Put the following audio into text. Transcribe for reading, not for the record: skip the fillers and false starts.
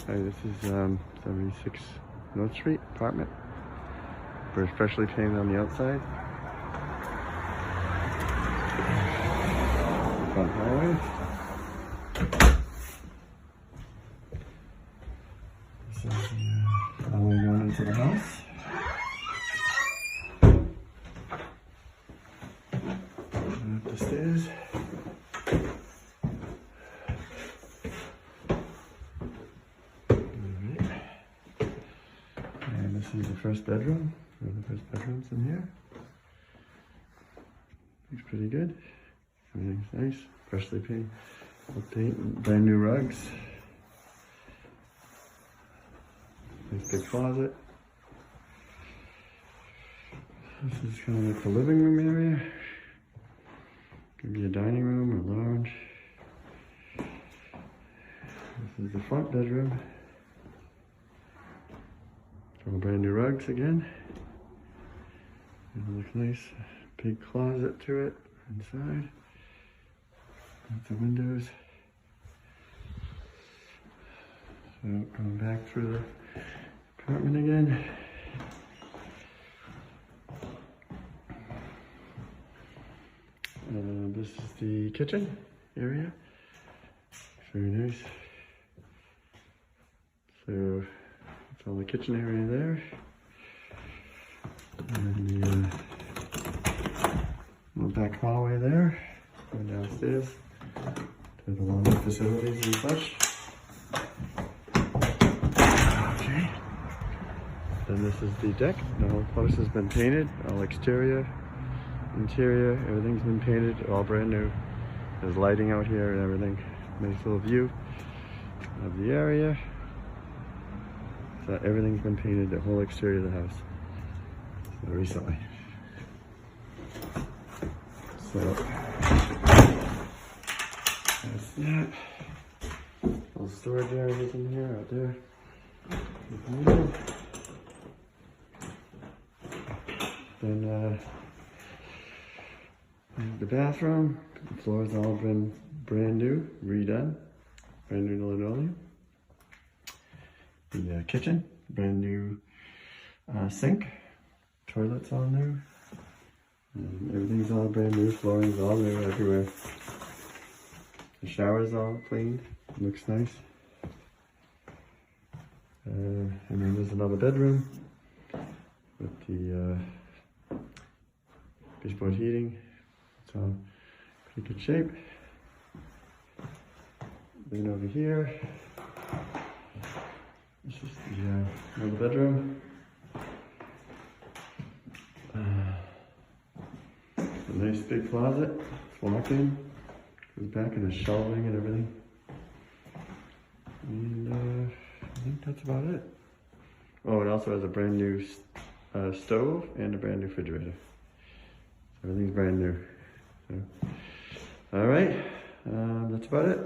Hi, this is 76 North Street apartment. We're freshly painted on the outside. Front hallway. This is the hallway going into the house. And up the stairs. This is the first bedroom. One of the first bedrooms in here. Looks pretty good. Everything's nice. Freshly painted. Update. Brand new rugs. Nice big closet. This is kind of like the living room area. Could be a dining room or lounge. This is the front bedroom. All brand new rugs again. It looks nice. Big closet to it inside. Lots of windows. So going back through the apartment again. This is the kitchen area. Very nice. So it's all the kitchen area there. And the little back hallway there. Going downstairs to the laundry facilities and such. Okay. Then this is the deck. The whole house has been painted. All exterior, interior, everything's been painted. All brand new. There's lighting out here and everything. Nice little view of the area. So everything's been painted, the whole exterior of the house. So recently. So that's that. Little storage areas in here, out there. Then the bathroom. The floor's all been brand new, redone. Brand new linoleum. The kitchen, brand new sink. Toilet's all new. And everything's all brand new. Flooring's all new everywhere. The shower's all cleaned. Looks nice. And then there's another bedroom with the baseboard heating. It's all pretty good shape. Then over here, this is the another bedroom. A nice big closet. Walk in, goes back and there's shelving and everything. And I think that's about it. Oh, it also has a brand new stove and a brand new refrigerator. So everything's brand new. So, all right, that's about it.